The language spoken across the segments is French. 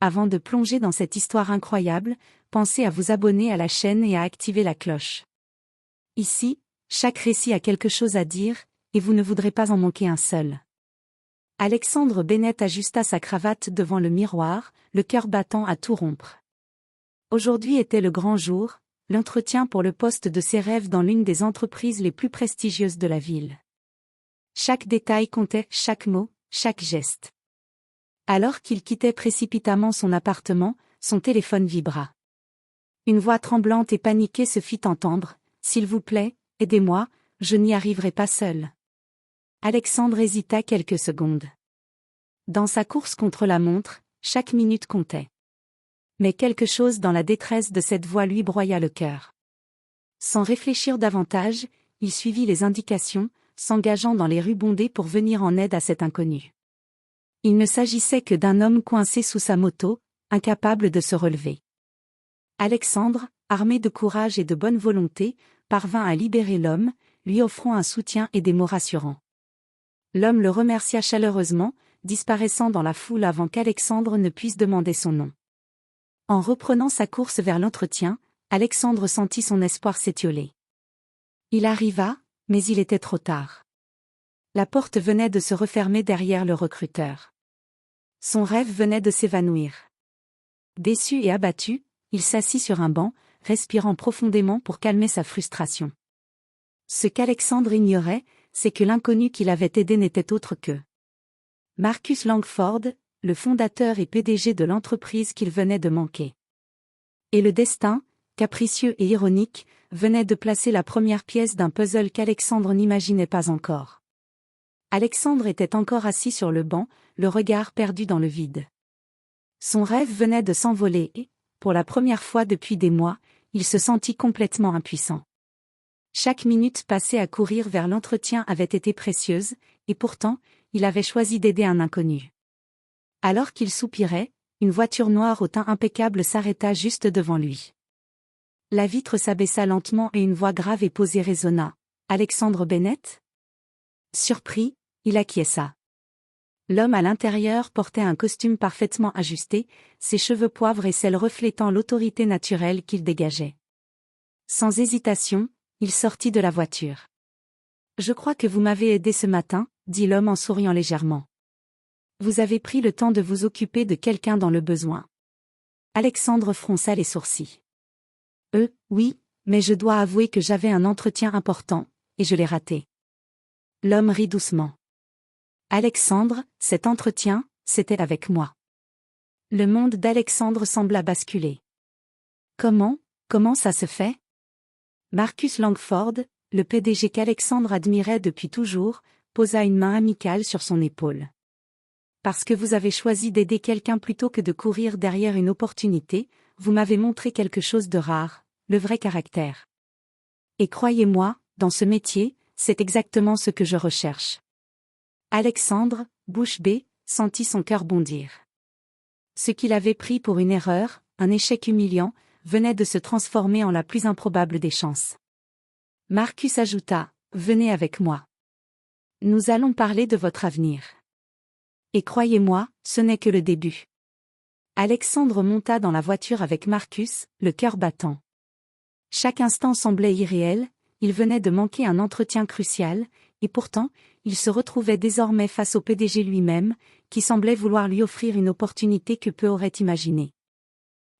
avant de plonger dans cette histoire incroyable, pensez à vous abonner à la chaîne et à activer la cloche. Ici, chaque récit a quelque chose à dire, et vous ne voudrez pas en manquer un seul. Alexandre Bennett ajusta sa cravate devant le miroir, le cœur battant à tout rompre. Aujourd'hui était le grand jour, l'entretien pour le poste de ses rêves dans l'une des entreprises les plus prestigieuses de la ville. Chaque détail comptait, chaque mot, chaque geste. Alors qu'il quittait précipitamment son appartement, son téléphone vibra. Une voix tremblante et paniquée se fit entendre, « S'il vous plaît, aidez-moi, je n'y arriverai pas seul. » Alexandre hésita quelques secondes. Dans sa course contre la montre, chaque minute comptait. Mais quelque chose dans la détresse de cette voix lui broya le cœur. Sans réfléchir davantage, il suivit les indications, s'engageant dans les rues bondées pour venir en aide à cet inconnu. Il ne s'agissait que d'un homme coincé sous sa moto, incapable de se relever. Alexandre, armé de courage et de bonne volonté, parvint à libérer l'homme, lui offrant un soutien et des mots rassurants. L'homme le remercia chaleureusement, disparaissant dans la foule avant qu'Alexandre ne puisse demander son nom. En reprenant sa course vers l'entretien, Alexandre sentit son espoir s'étioler. Il arriva, mais il était trop tard. La porte venait de se refermer derrière le recruteur. Son rêve venait de s'évanouir. Déçu et abattu, il s'assit sur un banc, respirant profondément pour calmer sa frustration. Ce qu'Alexandre ignorait, c'est que l'inconnu qui l'avait aidé n'était autre que Marcus Langford, le fondateur et PDG de l'entreprise qu'il venait de manquer. Et le destin, capricieux et ironique, venait de placer la première pièce d'un puzzle qu'Alexandre n'imaginait pas encore. Alexandre était encore assis sur le banc, le regard perdu dans le vide. Son rêve venait de s'envoler et, pour la première fois depuis des mois, il se sentit complètement impuissant. Chaque minute passée à courir vers l'entretien avait été précieuse, et pourtant, il avait choisi d'aider un inconnu. Alors qu'il soupirait, une voiture noire au teint impeccable s'arrêta juste devant lui. La vitre s'abaissa lentement et une voix grave et posée résonna. « Alexandre Bennett ?» Surpris, il acquiesça. L'homme à l'intérieur portait un costume parfaitement ajusté, ses cheveux poivre et cils reflétant l'autorité naturelle qu'il dégageait. Sans hésitation, il sortit de la voiture. « Je crois que vous m'avez aidé ce matin, » dit l'homme en souriant légèrement. « Vous avez pris le temps de vous occuper de quelqu'un dans le besoin. » Alexandre fronça les sourcils. « Oui, mais je dois avouer que j'avais un entretien important, et je l'ai raté. » L'homme rit doucement. « Alexandre, cet entretien, c'était avec moi. » Le monde d'Alexandre sembla basculer. « Comment ça se fait ?» Marcus Langford, le PDG qu'Alexandre admirait depuis toujours, posa une main amicale sur son épaule. « Parce que vous avez choisi d'aider quelqu'un plutôt que de courir derrière une opportunité, vous m'avez montré quelque chose de rare, le vrai caractère. Et croyez-moi, dans ce métier, c'est exactement ce que je recherche. » Alexandre, bouche bée, sentit son cœur bondir. Ce qu'il avait pris pour une erreur, un échec humiliant, venait de se transformer en la plus improbable des chances. Marcus ajouta, « Venez avec moi. Nous allons parler de votre avenir. » Et croyez-moi, ce n'est que le début. Alexandre monta dans la voiture avec Marcus, le cœur battant. Chaque instant semblait irréel, il venait de manquer un entretien crucial, et pourtant, il se retrouvait désormais face au PDG lui-même, qui semblait vouloir lui offrir une opportunité que peu auraient imaginée.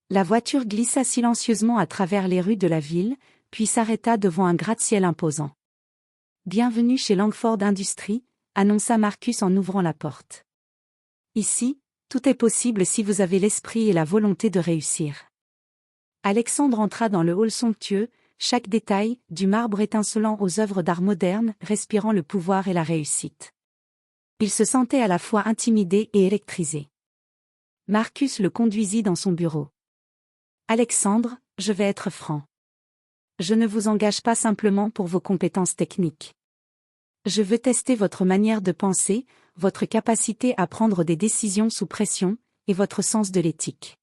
La voiture glissa silencieusement à travers les rues de la ville, puis s'arrêta devant un gratte-ciel imposant. « Bienvenue chez Langford Industries », annonça Marcus en ouvrant la porte. « Ici, tout est possible si vous avez l'esprit et la volonté de réussir. » Alexandre entra dans le hall somptueux, chaque détail, du marbre étincelant aux œuvres d'art modernes, respirant le pouvoir et la réussite. Il se sentait à la fois intimidé et électrisé. Marcus le conduisit dans son bureau. « Alexandre, je vais être franc. Je ne vous engage pas simplement pour vos compétences techniques. Je veux tester votre manière de penser, votre capacité à prendre des décisions sous pression, et votre sens de l'éthique. »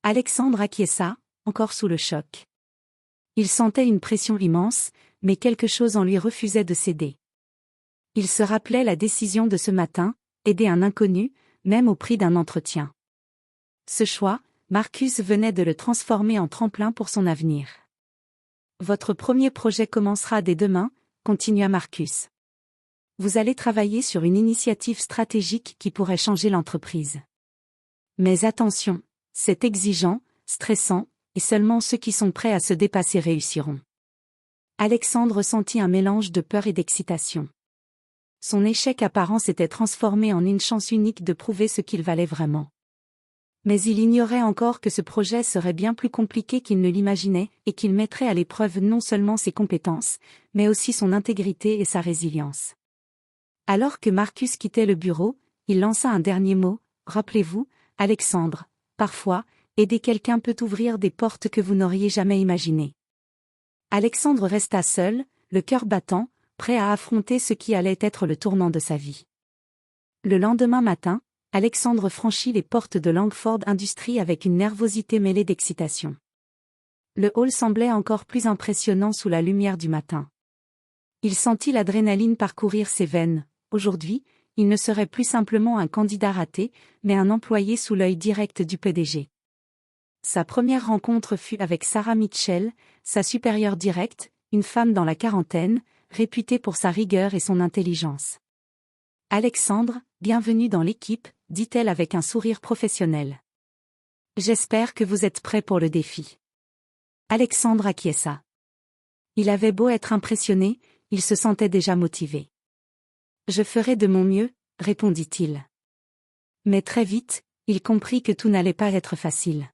Alexandre acquiesça, encore sous le choc. Il sentait une pression immense, mais quelque chose en lui refusait de céder. Il se rappelait la décision de ce matin, aider un inconnu, même au prix d'un entretien. Ce choix, Marcus venait de le transformer en tremplin pour son avenir. Votre premier projet commencera dès demain, continua Marcus. Vous allez travailler sur une initiative stratégique qui pourrait changer l'entreprise. Mais attention, c'est exigeant, stressant, et seulement ceux qui sont prêts à se dépasser réussiront. Alexandre sentit un mélange de peur et d'excitation. Son échec apparent s'était transformé en une chance unique de prouver ce qu'il valait vraiment. Mais il ignorait encore que ce projet serait bien plus compliqué qu'il ne l'imaginait et qu'il mettrait à l'épreuve non seulement ses compétences, mais aussi son intégrité et sa résilience. Alors que Marcus quittait le bureau, il lança un dernier mot, « Rappelez-vous, Alexandre, parfois, aider quelqu'un peut ouvrir des portes que vous n'auriez jamais imaginées. » Alexandre resta seul, le cœur battant, prêt à affronter ce qui allait être le tournant de sa vie. Le lendemain matin, Alexandre franchit les portes de Langford Industries avec une nervosité mêlée d'excitation. Le hall semblait encore plus impressionnant sous la lumière du matin. Il sentit l'adrénaline parcourir ses veines. Aujourd'hui, il ne serait plus simplement un candidat raté, mais un employé sous l'œil direct du PDG. Sa première rencontre fut avec Sarah Mitchell, sa supérieure directe, une femme dans la quarantaine, réputée pour sa rigueur et son intelligence. « Alexandre, bienvenue dans l'équipe », dit-elle avec un sourire professionnel. « J'espère que vous êtes prêt pour le défi. » Alexandre acquiesça. Il avait beau être impressionné, il se sentait déjà motivé. « Je ferai de mon mieux », répondit-il. Mais très vite, il comprit que tout n'allait pas être facile.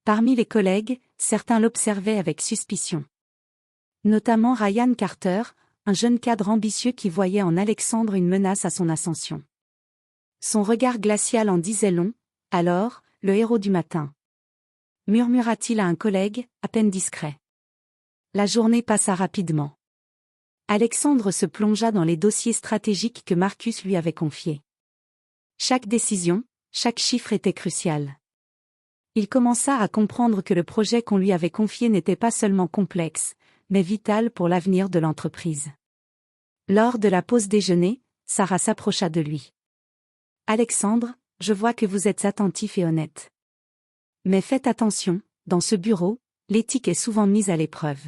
Parmi les collègues, certains l'observaient avec suspicion. Notamment Ryan Carter, un jeune cadre ambitieux qui voyait en Alexandre une menace à son ascension. Son regard glacial en disait long. « Alors, le héros du matin », murmura-t-il à un collègue, à peine discret. La journée passa rapidement. Alexandre se plongea dans les dossiers stratégiques que Marcus lui avait confiés. Chaque décision, chaque chiffre était crucial. Il commença à comprendre que le projet qu'on lui avait confié n'était pas seulement complexe, mais vital pour l'avenir de l'entreprise. Lors de la pause déjeuner, Sarah s'approcha de lui. « Alexandre, je vois que vous êtes attentif et honnête. Mais faites attention, dans ce bureau, l'éthique est souvent mise à l'épreuve.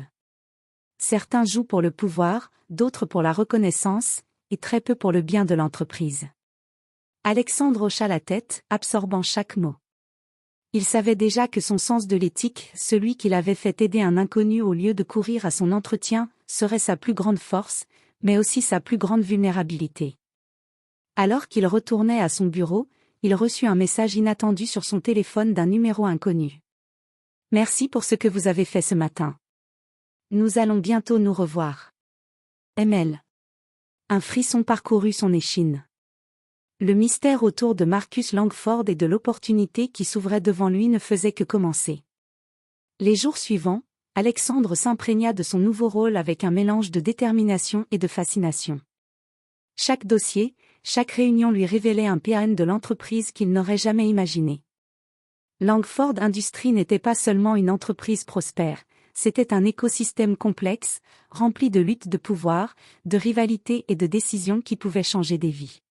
Certains jouent pour le pouvoir, d'autres pour la reconnaissance, et très peu pour le bien de l'entreprise. » Alexandre hocha la tête, absorbant chaque mot. Il savait déjà que son sens de l'éthique, celui qu'il avait fait aider un inconnu au lieu de courir à son entretien, serait sa plus grande force, mais aussi sa plus grande vulnérabilité. Alors qu'il retournait à son bureau, il reçut un message inattendu sur son téléphone d'un numéro inconnu. « Merci pour ce que vous avez fait ce matin. Nous allons bientôt nous revoir. ML. » Un frisson parcourut son échine. Le mystère autour de Marcus Langford et de l'opportunité qui s'ouvrait devant lui ne faisait que commencer. Les jours suivants, Alexandre s'imprégna de son nouveau rôle avec un mélange de détermination et de fascination. Chaque dossier, chaque réunion lui révélait un PN de l'entreprise qu'il n'aurait jamais imaginé. Langford Industries n'était pas seulement une entreprise prospère, c'était un écosystème complexe, rempli de luttes de pouvoir, de rivalités et de décisions qui pouvaient changer des vies.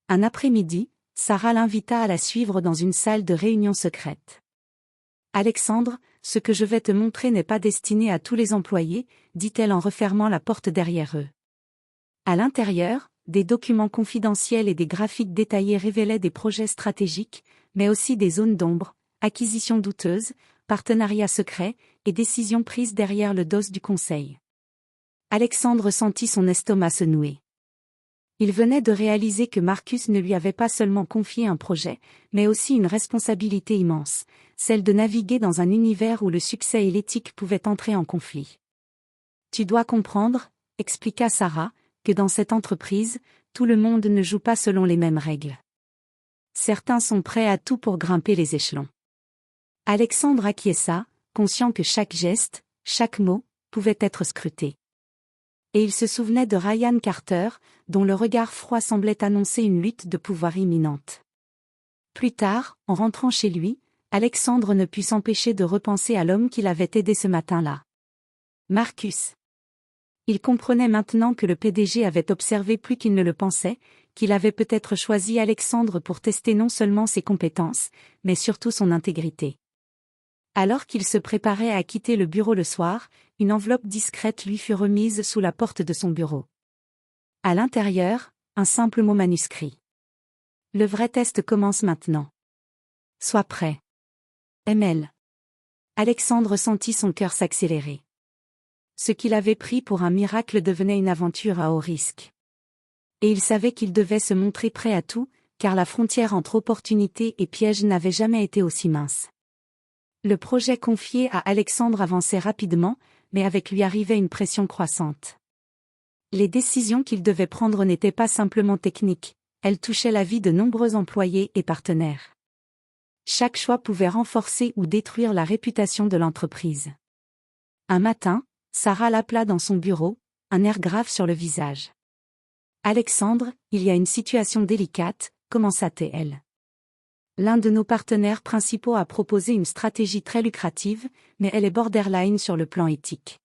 Un après-midi, Sarah l'invita à la suivre dans une salle de réunion secrète. « Alexandre, ce que je vais te montrer n'est pas destiné à tous les employés, » dit-elle en refermant la porte derrière eux. À l'intérieur, des documents confidentiels et des graphiques détaillés révélaient des projets stratégiques, mais aussi des zones d'ombre, acquisitions douteuses, partenariats secrets, et décisions prises derrière le dos du conseil. Alexandre sentit son estomac se nouer. Il venait de réaliser que Marcus ne lui avait pas seulement confié un projet, mais aussi une responsabilité immense, celle de naviguer dans un univers où le succès et l'éthique pouvaient entrer en conflit. « Tu dois comprendre, » expliqua Sarah, « que dans cette entreprise, tout le monde ne joue pas selon les mêmes règles. Certains sont prêts à tout pour grimper les échelons. » Alexandre acquiesça, conscient que chaque geste, chaque mot, pouvait être scruté. Et il se souvenait de Ryan Carter, dont le regard froid semblait annoncer une lutte de pouvoir imminente. Plus tard, en rentrant chez lui, Alexandre ne put s'empêcher de repenser à l'homme qui l'avait aidé ce matin-là. Marcus. Il comprenait maintenant que le PDG avait observé plus qu'il ne le pensait, qu'il avait peut-être choisi Alexandre pour tester non seulement ses compétences, mais surtout son intégrité. Alors qu'il se préparait à quitter le bureau le soir, une enveloppe discrète lui fut remise sous la porte de son bureau. À l'intérieur, un simple mot manuscrit. Le vrai test commence maintenant. Sois prêt. ML. Alexandre sentit son cœur s'accélérer. Ce qu'il avait pris pour un miracle devenait une aventure à haut risque. Et il savait qu'il devait se montrer prêt à tout, car la frontière entre opportunité et piège n'avait jamais été aussi mince. Le projet confié à Alexandre avançait rapidement, mais avec lui arrivait une pression croissante. Les décisions qu'il devait prendre n'étaient pas simplement techniques, elles touchaient la vie de nombreux employés et partenaires. Chaque choix pouvait renforcer ou détruire la réputation de l'entreprise. Un matin, Sarah l'appela dans son bureau, un air grave sur le visage. « Alexandre, il y a une situation délicate », commença-t-elle. L'un de nos partenaires principaux a proposé une stratégie très lucrative, mais elle est borderline sur le plan éthique.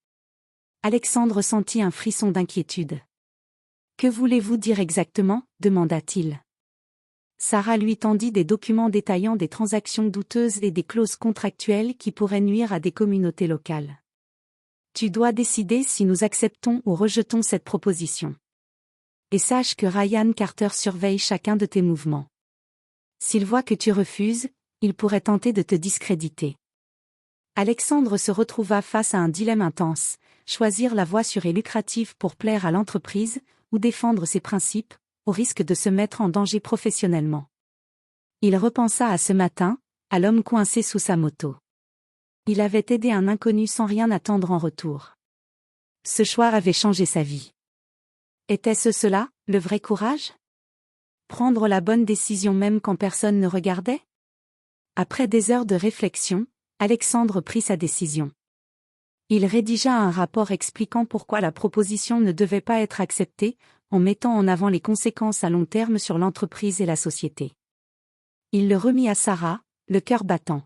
Alexandre sentit un frisson d'inquiétude. « Que voulez-vous dire exactement ?» demanda-t-il. Sarah lui tendit des documents détaillant des transactions douteuses et des clauses contractuelles qui pourraient nuire à des communautés locales. « Tu dois décider si nous acceptons ou rejetons cette proposition. Et sache que Ryan Carter surveille chacun de tes mouvements. S'il voit que tu refuses, il pourrait tenter de te discréditer. » Alexandre se retrouva face à un dilemme intense, choisir la voie sûre et lucrative pour plaire à l'entreprise, ou défendre ses principes, au risque de se mettre en danger professionnellement. Il repensa à ce matin, à l'homme coincé sous sa moto. Il avait aidé un inconnu sans rien attendre en retour. Ce choix avait changé sa vie. Était-ce cela, le vrai courage? Prendre la bonne décision même quand personne ne regardait? Après des heures de réflexion, Alexandre prit sa décision. Il rédigea un rapport expliquant pourquoi la proposition ne devait pas être acceptée, en mettant en avant les conséquences à long terme sur l'entreprise et la société. Il le remit à Sarah, le cœur battant.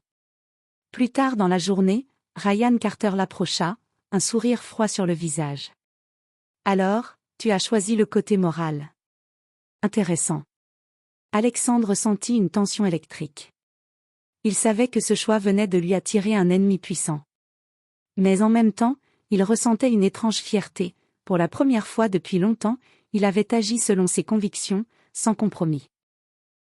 Plus tard dans la journée, Ryan Carter l'approcha, un sourire froid sur le visage. « Alors, tu as choisi le côté moral. Intéressant. » Alexandre sentit une tension électrique. Il savait que ce choix venait de lui attirer un ennemi puissant. Mais en même temps, il ressentait une étrange fierté. Pour la première fois depuis longtemps, il avait agi selon ses convictions, sans compromis.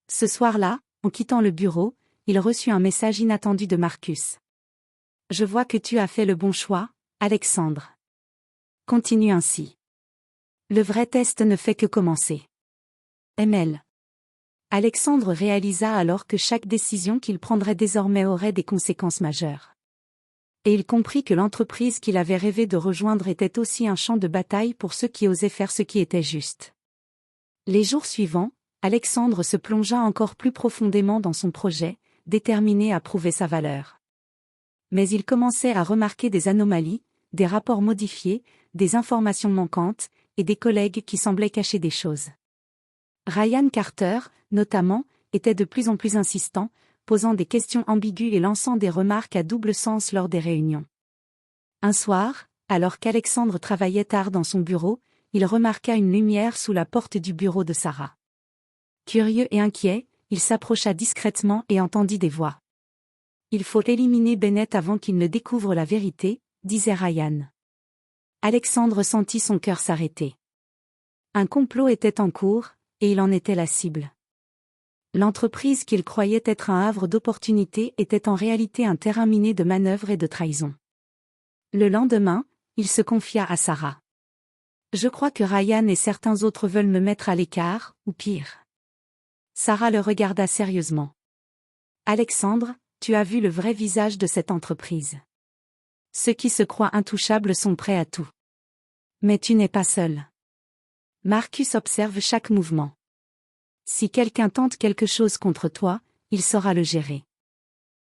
Ce soir-là, en quittant le bureau, il reçut un message inattendu de Marcus. « Je vois que tu as fait le bon choix, Alexandre. Continue ainsi. Le vrai test ne fait que commencer. ML. » Alexandre réalisa alors que chaque décision qu'il prendrait désormais aurait des conséquences majeures. Et il comprit que l'entreprise qu'il avait rêvé de rejoindre était aussi un champ de bataille pour ceux qui osaient faire ce qui était juste. Les jours suivants, Alexandre se plongea encore plus profondément dans son projet, déterminé à prouver sa valeur. Mais il commençait à remarquer des anomalies, des rapports modifiés, des informations manquantes, et des collègues qui semblaient cacher des choses. Ryan Carter, notamment, était de plus en plus insistant, posant des questions ambiguës et lançant des remarques à double sens lors des réunions. Un soir, alors qu'Alexandre travaillait tard dans son bureau, il remarqua une lumière sous la porte du bureau de Sarah. Curieux et inquiet, il s'approcha discrètement et entendit des voix. « Il faut éliminer Bennett avant qu'il ne découvre la vérité », disait Ryan. Alexandre sentit son cœur s'arrêter. Un complot était en cours, et il en était la cible. L'entreprise qu'il croyait être un havre d'opportunités était en réalité un terrain miné de manœuvres et de trahison. Le lendemain, il se confia à Sarah. « Je crois que Ryan et certains autres veulent me mettre à l'écart, ou pire. » Sarah le regarda sérieusement. « Alexandre, tu as vu le vrai visage de cette entreprise. Ceux qui se croient intouchables sont prêts à tout. Mais tu n'es pas seul. Marcus observe chaque mouvement. Si quelqu'un tente quelque chose contre toi, il saura le gérer. »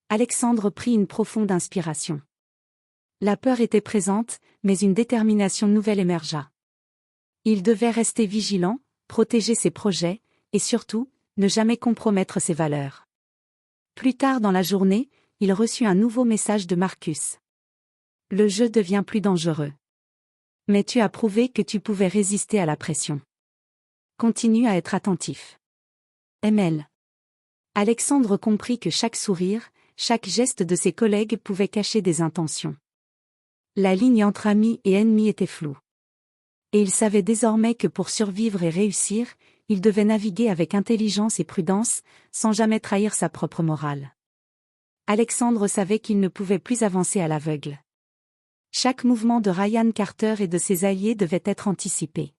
Alexandre prit une profonde inspiration. La peur était présente, mais une détermination nouvelle émergea. Il devait rester vigilant, protéger ses projets, et surtout, ne jamais compromettre ses valeurs. Plus tard dans la journée, il reçut un nouveau message de Marcus. « Le jeu devient plus dangereux. Mais tu as prouvé que tu pouvais résister à la pression. Continue à être attentif. ML. Alexandre comprit que chaque sourire, chaque geste de ses collègues pouvait cacher des intentions. La ligne entre amis et ennemis était floue. Et il savait désormais que pour survivre et réussir, il devait naviguer avec intelligence et prudence, sans jamais trahir sa propre morale. Alexandre savait qu'il ne pouvait plus avancer à l'aveugle. Chaque mouvement de Ryan Carter et de ses alliés devait être anticipé.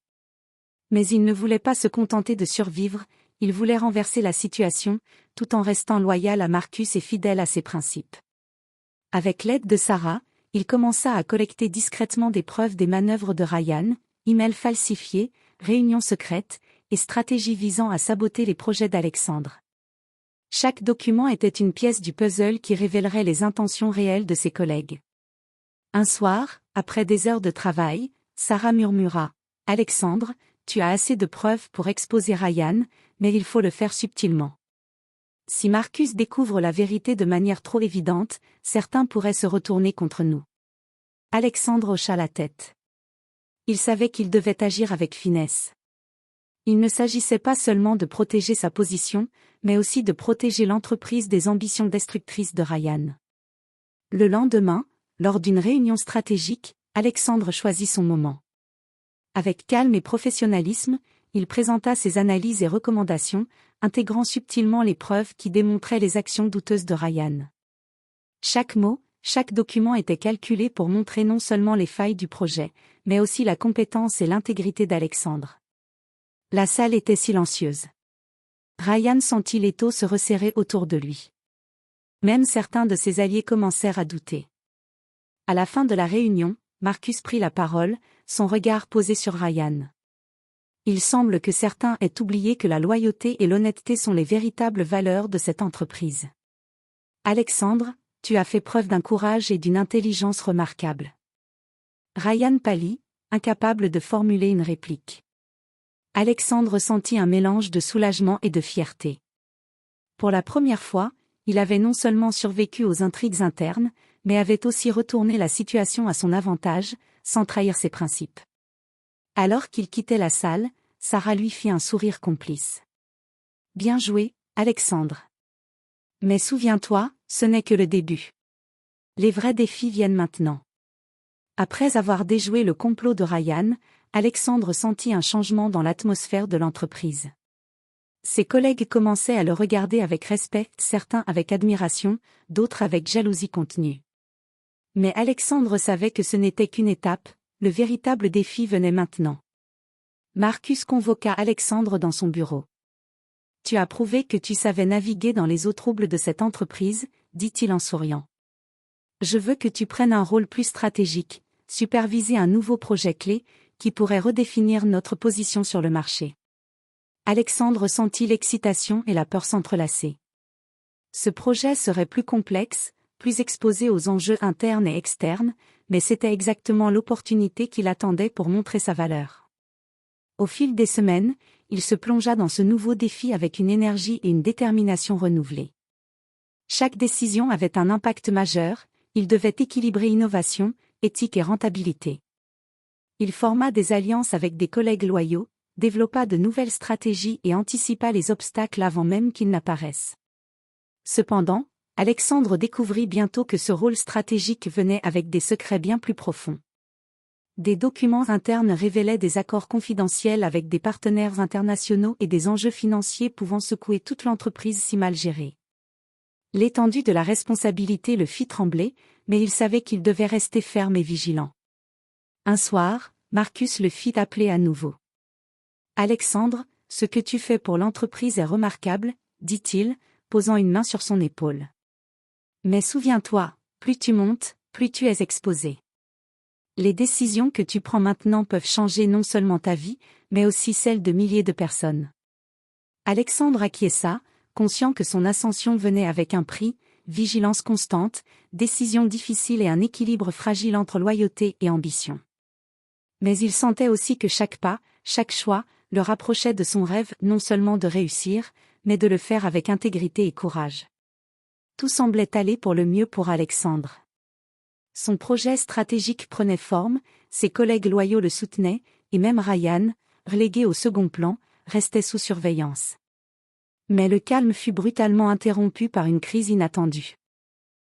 Mais il ne voulait pas se contenter de survivre, il voulait renverser la situation, tout en restant loyal à Marcus et fidèle à ses principes. Avec l'aide de Sarah, il commença à collecter discrètement des preuves des manœuvres de Ryan, emails falsifiés, réunions secrètes, et stratégies visant à saboter les projets d'Alexandre. Chaque document était une pièce du puzzle qui révélerait les intentions réelles de ses collègues. Un soir, après des heures de travail, Sarah murmura « Alexandre, tu as assez de preuves pour exposer Ryan, mais il faut le faire subtilement. Si Marcus découvre la vérité de manière trop évidente, certains pourraient se retourner contre nous. » Alexandre hocha la tête. Il savait qu'il devait agir avec finesse. Il ne s'agissait pas seulement de protéger sa position, mais aussi de protéger l'entreprise des ambitions destructrices de Ryan. Le lendemain, lors d'une réunion stratégique, Alexandre choisit son moment. Avec calme et professionnalisme, il présenta ses analyses et recommandations, intégrant subtilement les preuves qui démontraient les actions douteuses de Ryan. Chaque mot, chaque document était calculé pour montrer non seulement les failles du projet, mais aussi la compétence et l'intégrité d'Alexandre. La salle était silencieuse. Ryan sentit l'étau se resserrer autour de lui. Même certains de ses alliés commencèrent à douter. À la fin de la réunion, Marcus prit la parole, son regard posé sur Ryan. Il semble que certains aient oublié que la loyauté et l'honnêteté sont les véritables valeurs de cette entreprise. Alexandre, tu as fait preuve d'un courage et d'une intelligence remarquables. Ryan pâlit, incapable de formuler une réplique. Alexandre sentit un mélange de soulagement et de fierté. Pour la première fois, il avait non seulement survécu aux intrigues internes, mais avait aussi retourné la situation à son avantage, sans trahir ses principes. Alors qu'il quittait la salle, Sarah lui fit un sourire complice. « Bien joué, Alexandre. Mais souviens-toi, ce n'est que le début. Les vrais défis viennent maintenant. » Après avoir déjoué le complot de Ryan, Alexandre sentit un changement dans l'atmosphère de l'entreprise. Ses collègues commençaient à le regarder avec respect, certains avec admiration, d'autres avec jalousie contenue. Mais Alexandre savait que ce n'était qu'une étape, le véritable défi venait maintenant. Marcus convoqua Alexandre dans son bureau. « Tu as prouvé que tu savais naviguer dans les eaux troubles de cette entreprise, » dit-il en souriant. « Je veux que tu prennes un rôle plus stratégique, superviser un nouveau projet clé, qui pourrait redéfinir notre position sur le marché. » Alexandre sentit l'excitation et la peur s'entrelacer. Ce projet serait plus complexe, plus exposé aux enjeux internes et externes, mais c'était exactement l'opportunité qu'il attendait pour montrer sa valeur. Au fil des semaines, il se plongea dans ce nouveau défi avec une énergie et une détermination renouvelées. Chaque décision avait un impact majeur, il devait équilibrer innovation, éthique et rentabilité. Il forma des alliances avec des collègues loyaux, développa de nouvelles stratégies et anticipa les obstacles avant même qu'ils n'apparaissent. Cependant, Alexandre découvrit bientôt que ce rôle stratégique venait avec des secrets bien plus profonds. Des documents internes révélaient des accords confidentiels avec des partenaires internationaux et des enjeux financiers pouvant secouer toute l'entreprise si mal gérée. L'étendue de la responsabilité le fit trembler, mais il savait qu'il devait rester ferme et vigilant. Un soir, Marcus le fit appeler à nouveau. « Alexandre, ce que tu fais pour l'entreprise est remarquable, » dit-il, posant une main sur son épaule. « Mais souviens-toi, plus tu montes, plus tu es exposé. Les décisions que tu prends maintenant peuvent changer non seulement ta vie, mais aussi celle de milliers de personnes. » Alexandre acquiesça, conscient que son ascension venait avec un prix, vigilance constante, décisions difficiles et un équilibre fragile entre loyauté et ambition. Mais il sentait aussi que chaque pas, chaque choix, le rapprochait de son rêve non seulement de réussir, mais de le faire avec intégrité et courage. Tout semblait aller pour le mieux pour Alexandre. Son projet stratégique prenait forme, ses collègues loyaux le soutenaient, et même Ryan, relégué au second plan, restait sous surveillance. Mais le calme fut brutalement interrompu par une crise inattendue.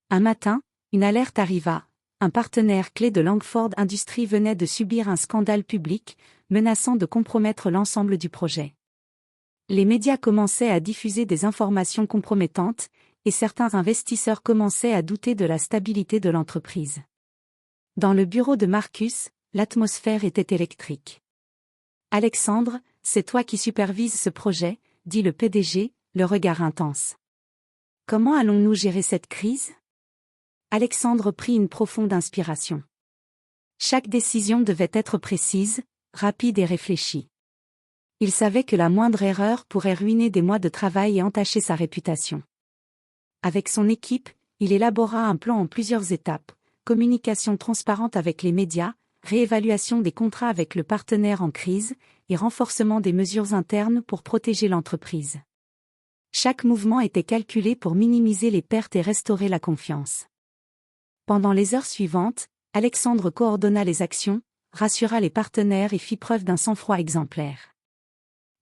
Un matin, une alerte arriva. Un partenaire clé de Langford Industries venait de subir un scandale public, menaçant de compromettre l'ensemble du projet. Les médias commençaient à diffuser des informations compromettantes, et certains investisseurs commençaient à douter de la stabilité de l'entreprise. Dans le bureau de Marcus, l'atmosphère était électrique. « Alexandre, c'est toi qui supervises ce projet », dit le PDG, le regard intense. « Comment allons-nous gérer cette crise ?» Alexandre prit une profonde inspiration. Chaque décision devait être précise, rapide et réfléchie. Il savait que la moindre erreur pourrait ruiner des mois de travail et entacher sa réputation. Avec son équipe, il élabora un plan en plusieurs étapes: communication transparente avec les médias, réévaluation des contrats avec le partenaire en crise, et renforcement des mesures internes pour protéger l'entreprise. Chaque mouvement était calculé pour minimiser les pertes et restaurer la confiance. Pendant les heures suivantes, Alexandre coordonna les actions, rassura les partenaires et fit preuve d'un sang-froid exemplaire.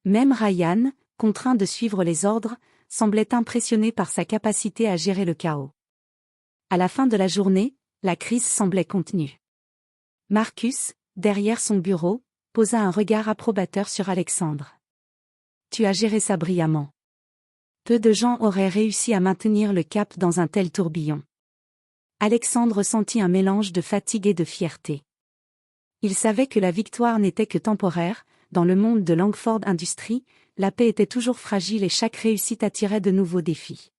Même Ryan, contraint de suivre les ordres, semblait impressionné par sa capacité à gérer le chaos. À la fin de la journée, la crise semblait contenue. Marcus, derrière son bureau, posa un regard approbateur sur Alexandre. « Tu as géré ça brillamment. Peu de gens auraient réussi à maintenir le cap dans un tel tourbillon. » Alexandre sentit un mélange de fatigue et de fierté. Il savait que la victoire n'était que temporaire. Dans le monde de Langford Industries, la paix était toujours fragile et chaque réussite attirait de nouveaux défis.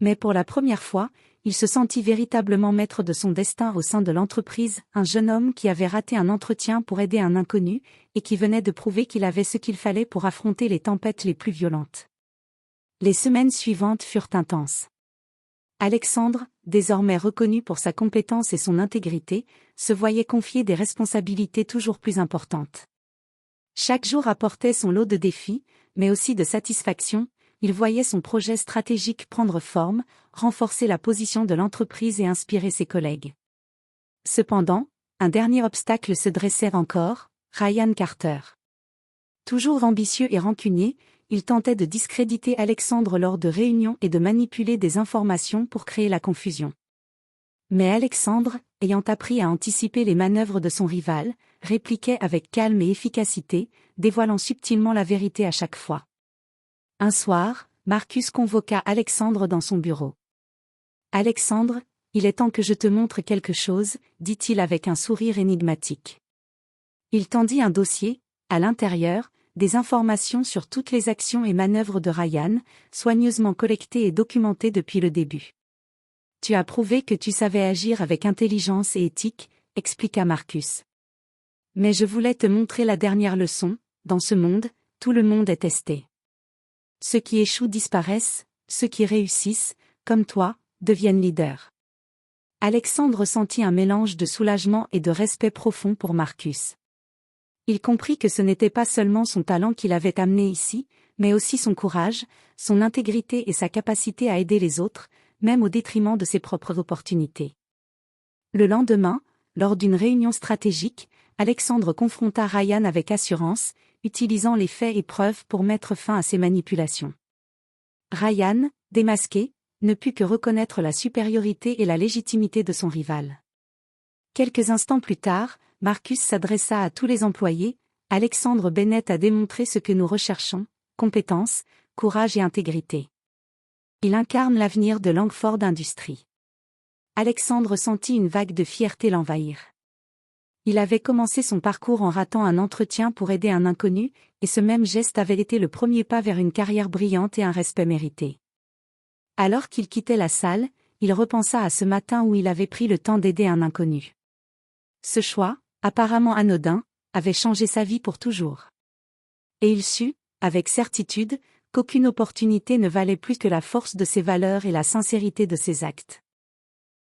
Mais pour la première fois, il se sentit véritablement maître de son destin au sein de l'entreprise, un jeune homme qui avait raté un entretien pour aider un inconnu, et qui venait de prouver qu'il avait ce qu'il fallait pour affronter les tempêtes les plus violentes. Les semaines suivantes furent intenses. Alexandre, désormais reconnu pour sa compétence et son intégrité, se voyait confier des responsabilités toujours plus importantes. Chaque jour apportait son lot de défis, mais aussi de satisfaction. Il voyait son projet stratégique prendre forme, renforcer la position de l'entreprise et inspirer ses collègues. Cependant, un dernier obstacle se dressait encore, Ryan Carter. Toujours ambitieux et rancunier, il tentait de discréditer Alexandre lors de réunions et de manipuler des informations pour créer la confusion. Mais Alexandre, ayant appris à anticiper les manœuvres de son rival, répliquait avec calme et efficacité, dévoilant subtilement la vérité à chaque fois. Un soir, Marcus convoqua Alexandre dans son bureau. « Alexandre, il est temps que je te montre quelque chose, » dit-il avec un sourire énigmatique. Il tendit un dossier, à l'intérieur, des informations sur toutes les actions et manœuvres de Ryan, soigneusement collectées et documentées depuis le début. « Tu as prouvé que tu savais agir avec intelligence et éthique, » expliqua Marcus. « Mais je voulais te montrer la dernière leçon, dans ce monde, tout le monde est testé. Ceux qui échouent disparaissent, ceux qui réussissent, comme toi, deviennent leaders. » Alexandre sentit un mélange de soulagement et de respect profond pour Marcus. Il comprit que ce n'était pas seulement son talent qui l'avait amené ici, mais aussi son courage, son intégrité et sa capacité à aider les autres, même au détriment de ses propres opportunités. Le lendemain, lors d'une réunion stratégique, Alexandre confronta Ryan avec assurance, utilisant les faits et preuves pour mettre fin à ses manipulations. Ryan, démasqué, ne put que reconnaître la supériorité et la légitimité de son rival. Quelques instants plus tard, Marcus s'adressa à tous les employés. « Alexandre Bennett a démontré ce que nous recherchons, compétence, courage et intégrité. Il incarne l'avenir de Langford Industries. » Alexandre sentit une vague de fierté l'envahir. Il avait commencé son parcours en ratant un entretien pour aider un inconnu, et ce même geste avait été le premier pas vers une carrière brillante et un respect mérité. Alors qu'il quittait la salle, il repensa à ce matin où il avait pris le temps d'aider un inconnu. Ce choix, apparemment anodin, avait changé sa vie pour toujours. Et il sut, avec certitude, qu'aucune opportunité ne valait plus que la force de ses valeurs et la sincérité de ses actes.